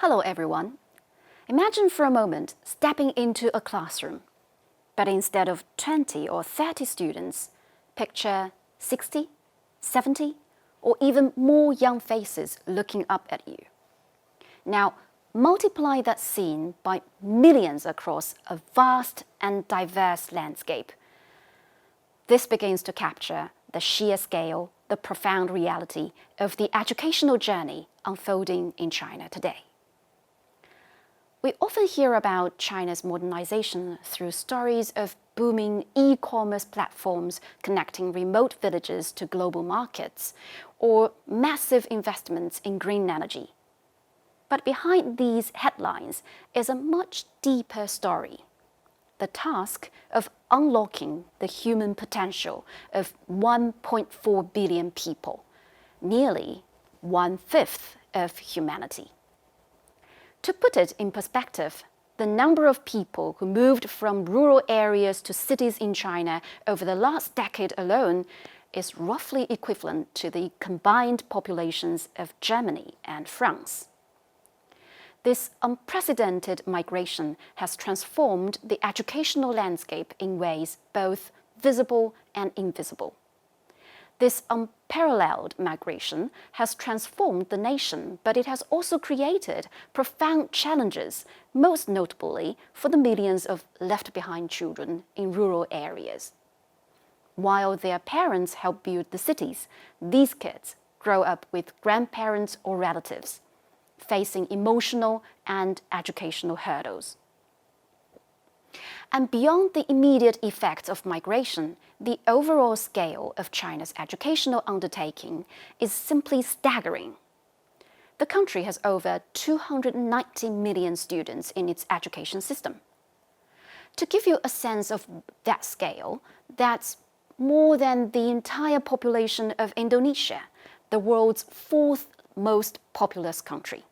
Hello everyone. Imagine for a moment stepping into a classroom, but instead of 20 or 30 students, picture 60, 70, or even more young faces looking up at you. Now, multiply that scene by millions across a vast and diverse landscape. This begins to capture the sheer scale, the profound reality of the educational journey unfolding in China today. We often hear about China's modernization through stories of booming e-commerce platforms connecting remote villages to global markets, or massive investments in green energy. But behind these headlines is a much deeper story: the task of unlocking the human potential of 1.4 billion people, nearly 1/5 of humanity. To put it in perspective, the number of people who moved from rural areas to cities in China over the last decade alone is roughly equivalent to the combined populations of Germany and France. This unprecedented migration has transformed the educational landscape in ways both visible and invisible. This unparalleled migration has transformed the nation, but it has also created profound challenges, most notably for the millions of left-behind children in rural areas. While their parents help build the cities, these kids grow up with grandparents or relatives, facing emotional and educational hurdles. And beyond the immediate effects of migration, the overall scale of China's educational undertaking is simply staggering. The country has over 290 million students in its education system. To give you a sense of that scale, that's more than the entire population of Indonesia, the world's fourth most populous country.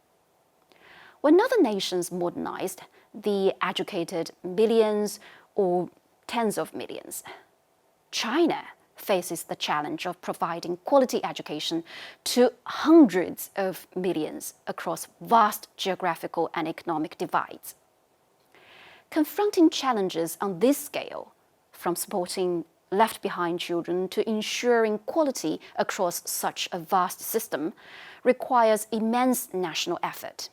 When other nations modernized, the educated millions or tens of millions, China faces the challenge of providing quality education to hundreds of millions across vast geographical and economic divides. Confronting challenges on this scale, from supporting left-behind children to ensuring quality across such a vast system, requires immense national effort.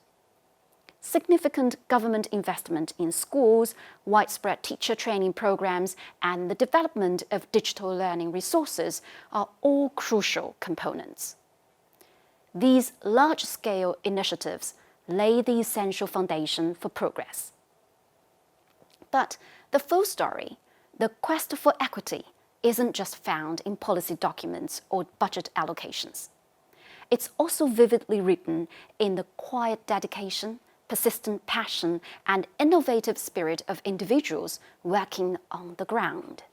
Significant government investment in schools, widespread teacher training programs, and the development of digital learning resources are all crucial components. These large-scale initiatives lay the essential foundation for progress. But the full story, the quest for equity, isn't just found in policy documents or budget allocations. It's also vividly written in the quiet dedication, persistent passion, and innovative spirit of individuals working on the ground.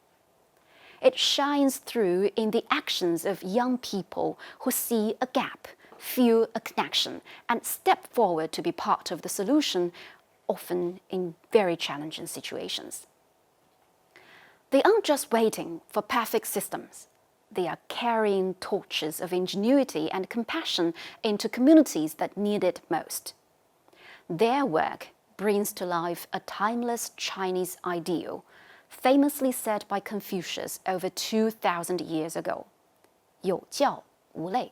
It shines through in the actions of young people who see a gap, feel a connection, and step forward to be part of the solution, often in very challenging situations. They aren't just waiting for perfect systems. They are carrying torches of ingenuity and compassion into communities that need it most. Their work brings to life a timeless Chinese ideal, famously said by Confucius over 2,000 years ago: 有教无类.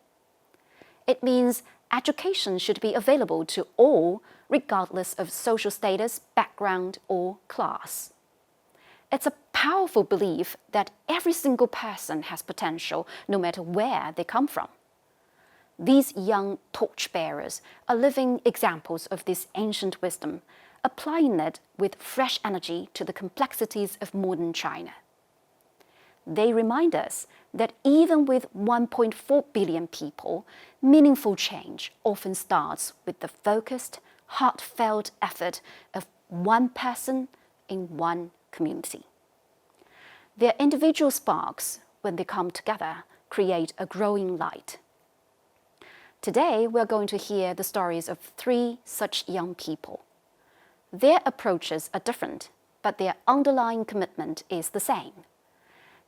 It means education should be available to all, regardless of social status, background, or class. It's a powerful belief that every single person has potential, no matter where they come from. These young torchbearers are living examples of this ancient wisdom, applying it with fresh energy to the complexities of modern China. They remind us that even with 1.4 billion people, meaningful change often starts with the focused, heartfelt effort of one person in one community. Their individual sparks, when they come together, create a growing light. Today, we're going to hear the stories of 3 such young people. Their approaches are different, but their underlying commitment is the same.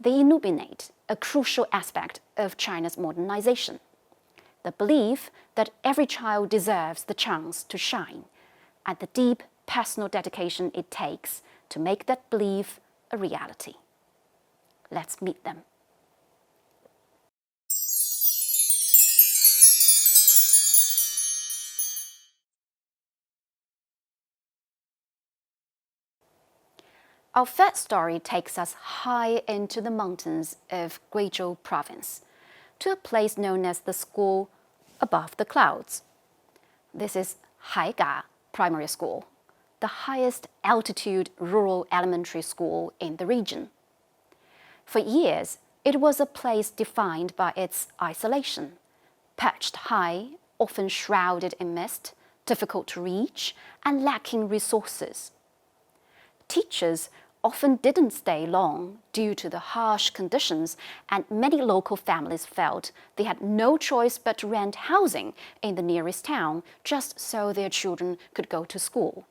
They illuminate a crucial aspect of China's modernization: the belief that every child deserves the chance to shine, and the deep personal dedication it takes to make that belief a reality. Let's meet them. Our first story takes us high into the mountains of Guizhou province, to a place known as the school above the clouds. This is Haiga Primary School, the highest altitude rural elementary school in the region. For years, it was a place defined by its isolation, perched high, often shrouded in mist, difficult to reach, and lacking resources. Teachers often didn't stay long due to the harsh conditions, and many local families felt they had no choice but to rent housing in the nearest town just so their children could go to school.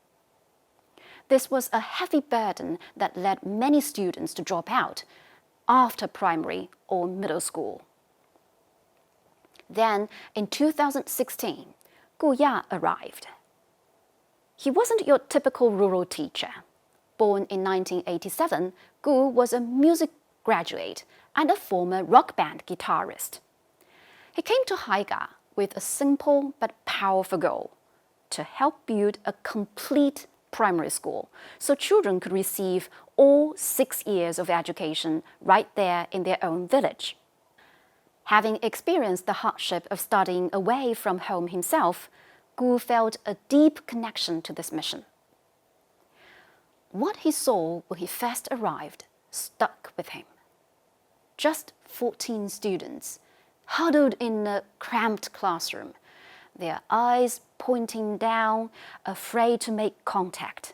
This was a heavy burden that led many students to drop out after primary or middle school. Then, in 2016, Gu Ya arrived. He wasn't your typical rural teacher. Born in 1987, Gu was a music graduate and a former rock band guitarist. He came to Haiga with a simple but powerful goal: to help build a complete primary school so children could receive all 6 years of education right there in their own village. Having experienced the hardship of studying away from home himself, Gu felt a deep connection to this mission. What he saw when he first arrived stuck with him. Just 14 students, huddled in a cramped classroom, their eyes pointing down, afraid to make contact.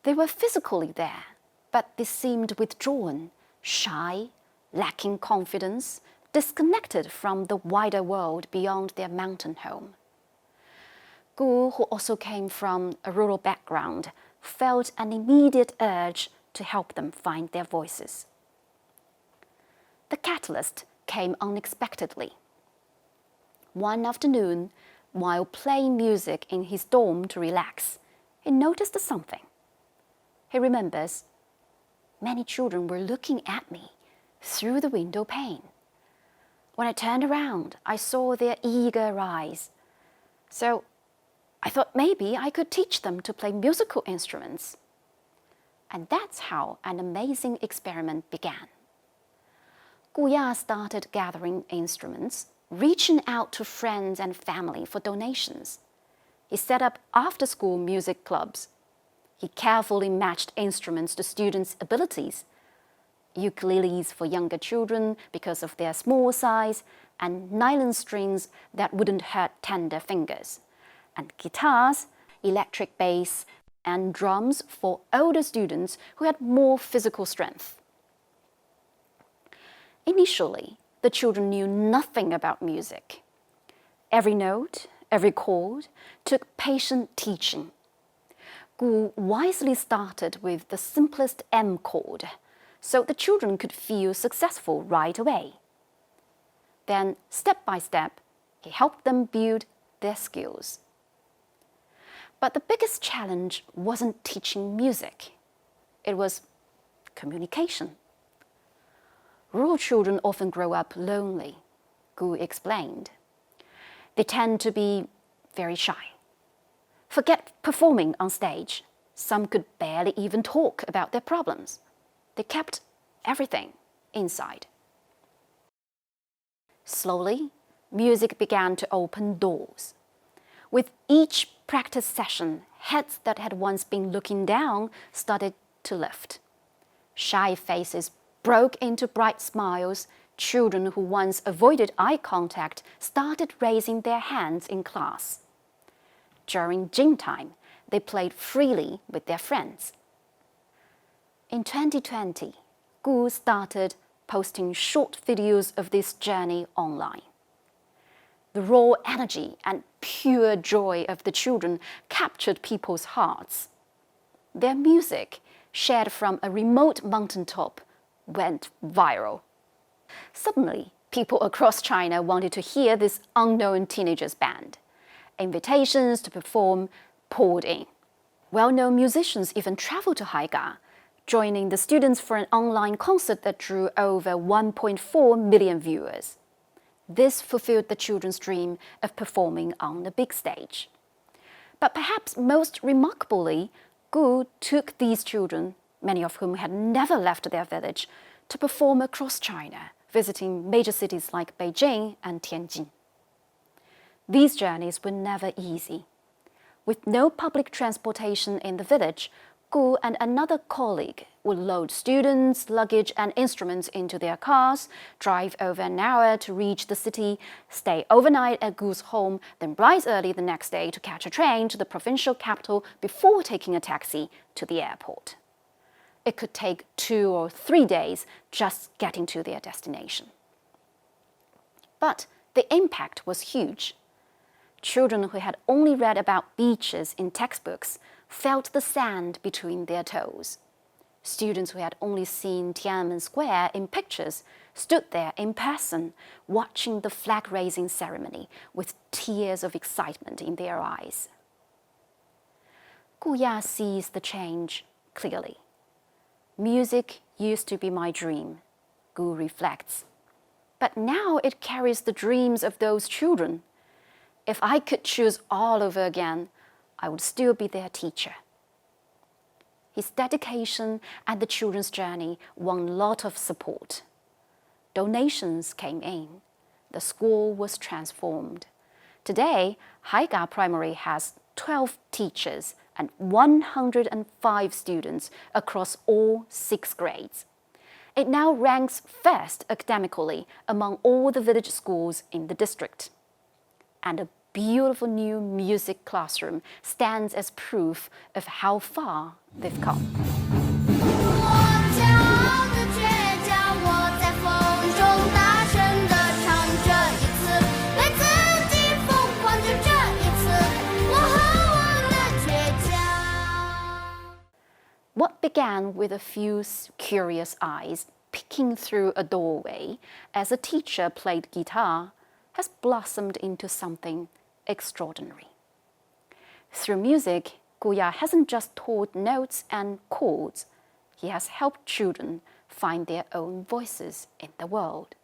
They were physically there, but they seemed withdrawn, shy, lacking confidence, disconnected from the wider world beyond their mountain home. Gu, who also came from a rural background, felt an immediate urge to help them find their voices. The catalyst came unexpectedly. One afternoon, while playing music in his dorm to relax, he noticed something. He remembers, many children were looking at me through the window pane. When I turned around, I saw their eager eyes. So I thought maybe I could teach them to play musical instruments. And that's how an amazing experiment began. Gu Ya started gathering instruments, reaching out to friends and family for donations. He set up after-school music clubs. He carefully matched instruments to students' abilities. Ukuleles for younger children because of their small size, and nylon strings that wouldn't hurt tender fingers, and guitars, electric bass, and drums for older students who had more physical strength. Initially, the children knew nothing about music. Every note, every chord took patient teaching. Gu wisely started with the simplest M chord, so the children could feel successful right away. Then, step by step, he helped them build their skills. But the biggest challenge wasn't teaching music. It was communication. Rural children often grow up lonely, Gu explained. They tend to be very shy. Forget performing on stage. Some could barely even talk about their problems. They kept everything inside. Slowly, music began to open doors. With each practice session, heads that had once been looking down started to lift. Shy faces broke into bright smiles. Children who once avoided eye contact started raising their hands in class. During gym time, they played freely with their friends. In 2020, Gu started posting short videos of this journey online. The raw energy and pure joy of the children captured people's hearts. Their music, shared from a remote mountaintop, went viral. Suddenly, People across China wanted to hear this unknown teenagers' band. Invitations to perform poured in. Well-known musicians even traveled to Haiga, joining the students for an online concert that drew over 1.4 million viewers. This fulfilled the children's dream of performing on the big stage. But perhaps most remarkably, Gu took these children, many of whom had never left their village, to perform across China, visiting major cities like Beijing and Tianjin. These journeys were never easy. With no public transportation in the village, Gu and another colleague would load students, luggage, and instruments into their cars, drive over an hour to reach the city, stay overnight at Gu's home, then rise early the next day to catch a train to the provincial capital before taking a taxi to the airport. It could take 2 or 3 days just getting to their destination. But the impact was huge. Children who had only read about beaches in textbooks felt the sand between their toes. Students who had only seen Tiananmen Square in pictures stood there in person, watching the flag-raising ceremony with tears of excitement in their eyes. Gu Ya sees the change clearly. Music used to be my dream, Gu reflects. But now it carries the dreams of those children. If I could choose all over again, I would still be their teacher. His dedication and the children's journey won a lot of support. Donations came in. The school was transformed. Today, Haiga Primary has 12 teachers and 105 students across all 6 grades. It now ranks first academically among all the village schools in the district. And a beautiful new music classroom stands as proof of how far they've come. What began with a few curious eyes peeking through a doorway as a teacher played guitar has blossomed into something extraordinary. Through music, Gu Ya hasn't just taught notes and chords. He has helped children find their own voices in the world,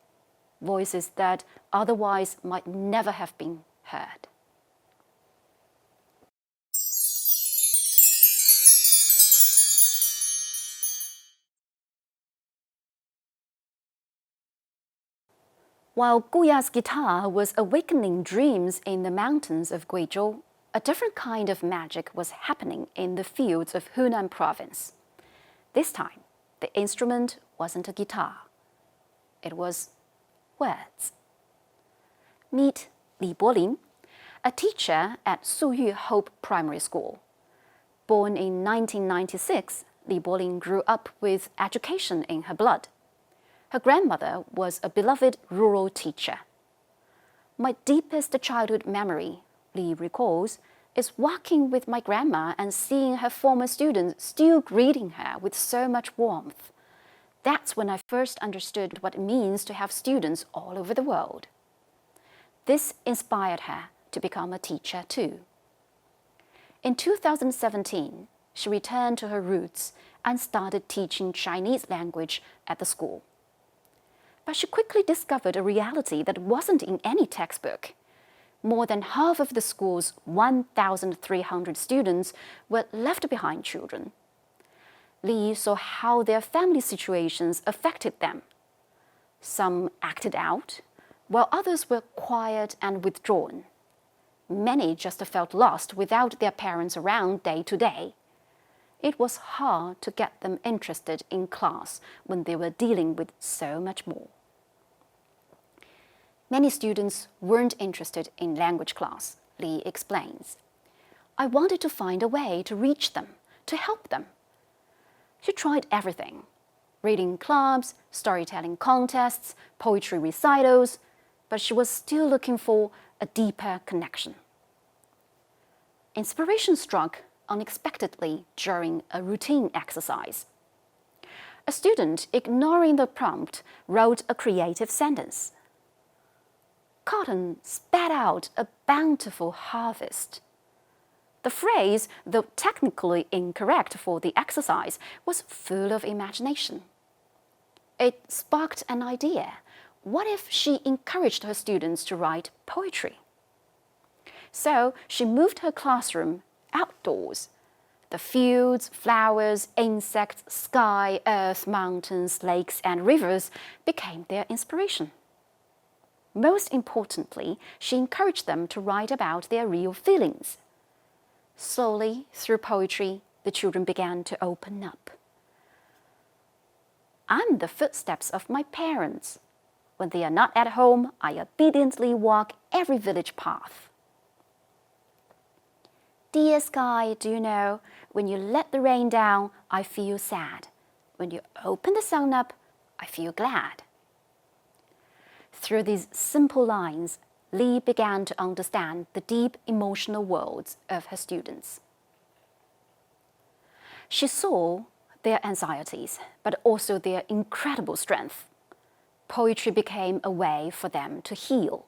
voices that otherwise might never have been heard. While Gu Ya's guitar was awakening dreams in the mountains of Guizhou, a different kind of magic was happening in the fields of Hunan province. This time, the instrument wasn't a guitar. It was words. Meet Li Bolin, a teacher at Suyu Hope Primary School. Born in 1996, Li Bolin grew up with education in her blood. Her grandmother was a beloved rural teacher. My deepest childhood memory, Li recalls, is walking with my grandma and seeing her former students still greeting her with so much warmth. That's when I first understood what it means to have students all over the world. This inspired her to become a teacher too. In 2017, she returned to her roots and started teaching Chinese language at the school. But she quickly discovered a reality that wasn't in any textbook. More than half of the school's 1,300 students were left behind children. Li saw how their family situations affected them. Some acted out, while others were quiet and withdrawn. Many just felt lost without their parents around day to day. It was hard to get them interested in class when they were dealing with so much more. Many students weren't interested in language class, Li explains. I wanted to find a way to reach them, to help them. She tried everything: reading clubs, storytelling contests, poetry recitals, but she was still looking for a deeper connection. Inspiration struck unexpectedly during a routine exercise. A student, ignoring the prompt, wrote a creative sentence. cotton spat out a bountiful harvest. The phrase, though technically incorrect for the exercise, was full of imagination. It sparked an idea. What if she encouraged her students to write poetry? So she moved her classroom outdoors. The fields, flowers, insects, sky, earth, mountains, lakes, and rivers became their inspiration. Most importantly, she encouraged them to write about their real feelings. Slowly, through poetry, the children began to open up. I'm the footsteps of my parents. When they are not at home, I obediently walk every village path. Dear sky, do you know, when you let the rain down, I feel sad. When you open the sun up, I feel glad. Through these simple lines, Li began to understand the deep emotional worlds of her students. She saw their anxieties, but also their incredible strength. Poetry became a way for them to heal.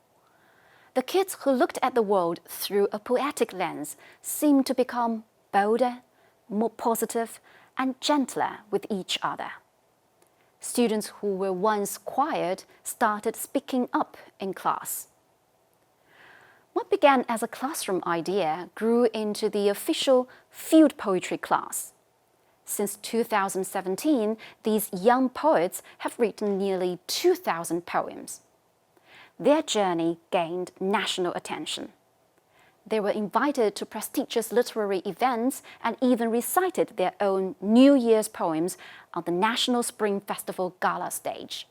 The kids who looked at the world through a poetic lens seemed to become bolder, more positive, and gentler with each other. Students who were once quiet started speaking up in class. What began as a classroom idea grew into the official field poetry class. Since 2017, these young poets have written nearly 2,000 poems. Their journey gained national attention. They were invited to prestigious literary events and even recited their own New Year's poems on the National Spring Festival Gala stage.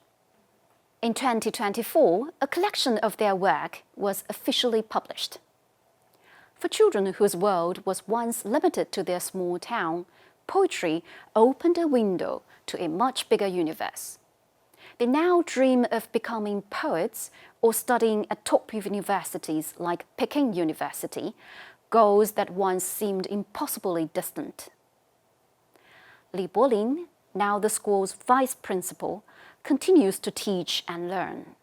In 2024, a collection of their work was officially published. For children whose world was once limited to their small town, poetry opened a window to a much bigger universe. They now dream of becoming poets or studying at top universities like Peking University, goals that once seemed impossibly distant. Li Bolin, now the school's vice principal, continues to teach and learn.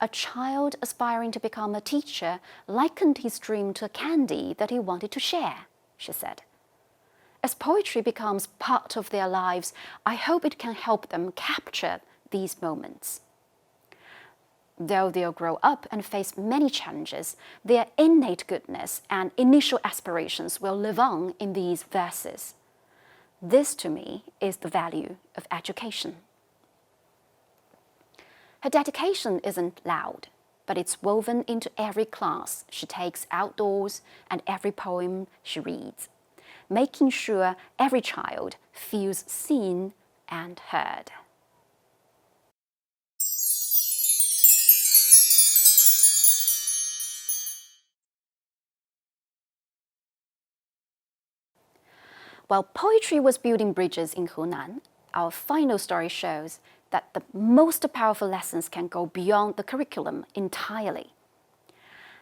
A child aspiring to become a teacher likened his dream to a candy that he wanted to share, she said. As poetry becomes part of their lives, I hope it can help them capture these moments. Though they'll grow up and face many challenges, their innate goodness and initial aspirations will live on in these verses. This, to me, is the value of education. Her dedication isn't loud, but it's woven into every class she takes outdoors and every poem she reads, making sure every child feels seen and heard. While poetry was building bridges in Hunan, our final story shows that the most powerful lessons can go beyond the curriculum entirely.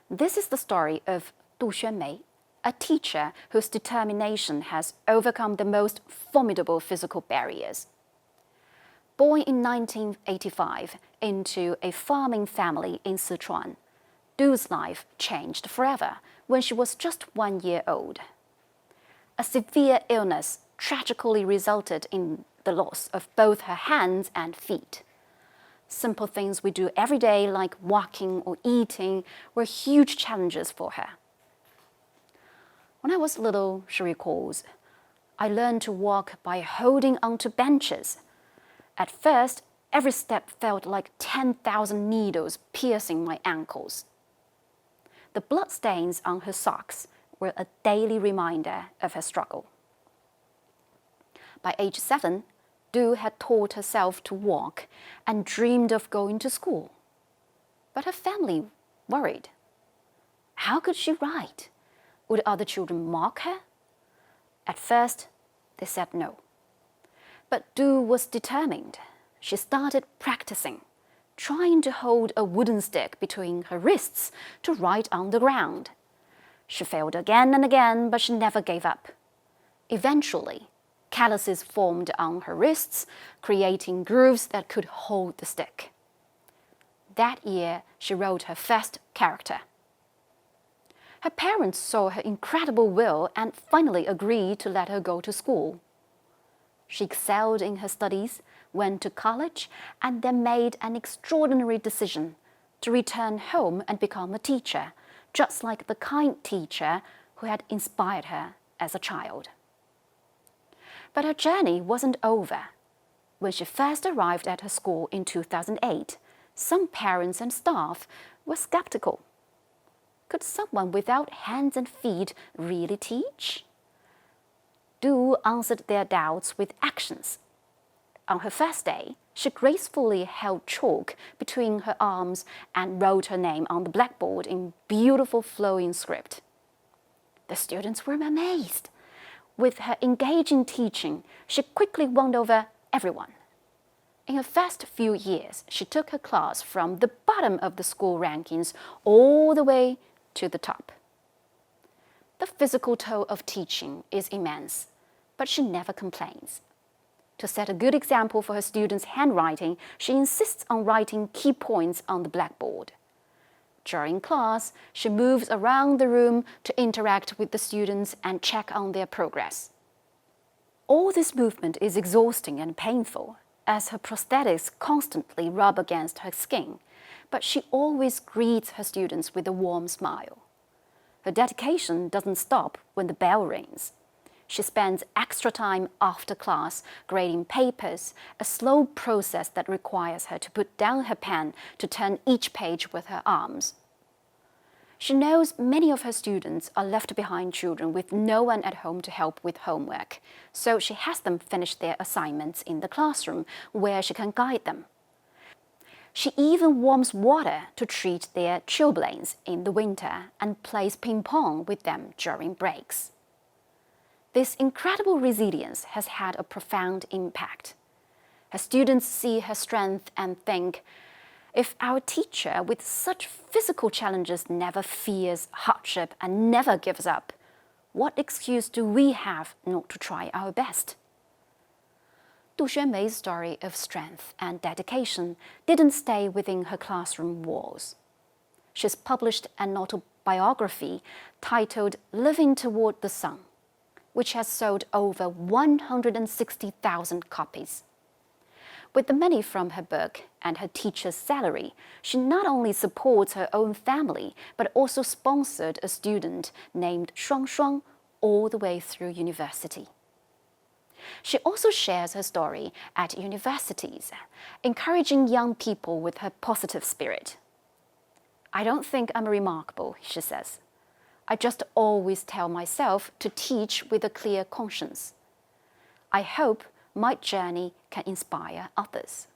This is the story of Du Xuanmei, a teacher whose determination has overcome the most formidable physical barriers. Born in 1985 into a farming family in Sichuan, Du's life changed forever when she was just 1 year old. A severe illness tragically resulted in the loss of both her hands and feet. Simple things we do every day, like walking or eating, were huge challenges for her. When I was little, she recalls, I learned to walk by holding onto benches. At first, every step felt like 10,000 needles piercing my ankles. The bloodstains on her socks were a daily reminder of her struggle. By age 7, Du had taught herself to walk and dreamed of going to school. But her family worried. How could she write? Would other children mock her? At first, they said no. But Du was determined. She started practicing, trying to hold a wooden stick between her wrists to write on the ground. She failed again and again, but she never gave up. Eventually, calluses formed on her wrists, creating grooves that could hold the stick. That year, she wrote her first character. Her parents saw her incredible will and finally agreed to let her go to school. She excelled in her studies, went to college, and then made an extraordinary decision to return home and become a teacher, just like the kind teacher who had inspired her as a child. But her journey wasn't over. When she first arrived at her school in 2008, some parents and staff were skeptical. Could someone without hands and feet really teach? Du answered their doubts with actions. On her first day, she gracefully held chalk between her arms and wrote her name on the blackboard in beautiful flowing script. The students were amazed. With her engaging teaching, she quickly won over everyone. In her first few years, she took her class from the bottom of the school rankings all the way to the top. The physical toll of teaching is immense, but she never complains. To set a good example for her students' handwriting, she insists on writing key points on the blackboard. During class, she moves around the room to interact with the students and check on their progress. All this movement is exhausting and painful, as her prosthetics constantly rub against her skin, but she always greets her students with a warm smile. Her dedication doesn't stop when the bell rings. She spends extra time after class grading papers, a slow process that requires her to put down her pen to turn each page with her arms. She knows many of her students are left behind children with no one at home to help with homework, so she has them finish their assignments in the classroom where she can guide them. She even warms water to treat their chilblains in the winter and plays ping pong with them during breaks. This incredible resilience has had a profound impact. Her students see her strength and think, if our teacher with such physical challenges never fears hardship and never gives up, what excuse do we have not to try our best? Du Xuanmei's story of strength and dedication didn't stay within her classroom walls. She's published an autobiography titled Living Toward the Sun, which has sold over 160,000 copies. With the money from her book and her teacher's salary, she not only supports her own family, but also sponsored a student named Shuang Shuang all the way through university. She also shares her story at universities, encouraging young people with her positive spirit. I don't think I'm remarkable, she says. I just always tell myself to teach with a clear conscience. I hope my journey can inspire others.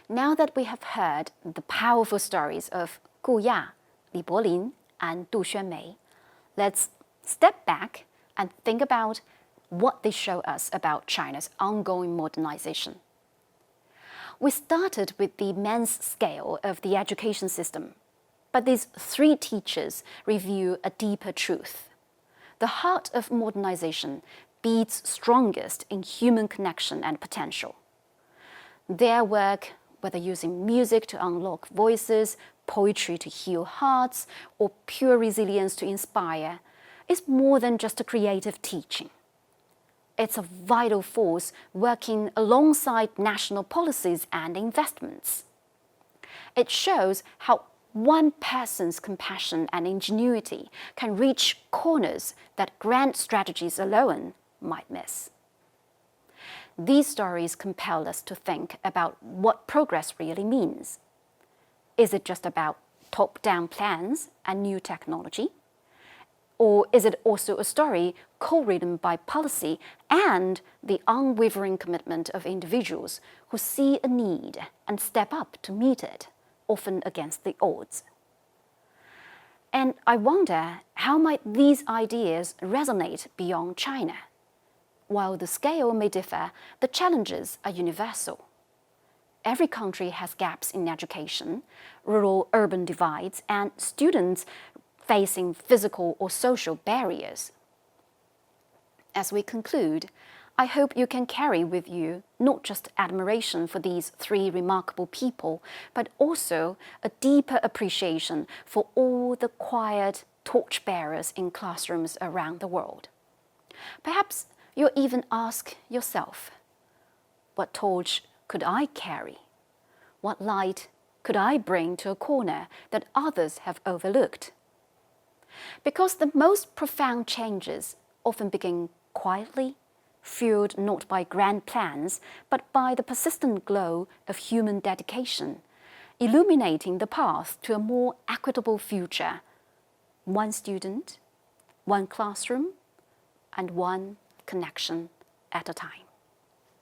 Now that we have heard the powerful stories of Gu Ya, Li Bolin, and Du Xuanmei, let's step back and think about what they show us about China's ongoing modernization. We started with the immense scale of the education system, but these three teachers reveal a deeper truth. The heart of modernization beats strongest in human connection and potential. Their work, whether using music to unlock voices, poetry to heal hearts, or pure resilience to inspire, is more than just a creative teaching. It's a vital force working alongside national policies and investments. It shows how one person's compassion and ingenuity can reach corners that grand strategies alone might miss. These stories compel us to think about what progress really means. Is it just about top-down plans and new technology? Or is it also a story co-written by policy and the unwavering commitment of individuals who see a need and step up to meet it, often against the odds? And I wonder, how might these ideas resonate beyond China? While the scale may differ, the challenges are universal. Every country has gaps in education, rural-urban divides, and students facing physical or social barriers. As we conclude, I hope you can carry with you not just admiration for these three remarkable people, but also a deeper appreciation for all the quiet torchbearers in classrooms around the world. Perhaps you'll even ask yourself, what torch could I carry? What light could I bring to a corner that others have overlooked? Because the most profound changes often begin quietly, fueled not by grand plans, but by the persistent glow of human dedication, illuminating the path to a more equitable future, one student, one classroom, and one connection at a time.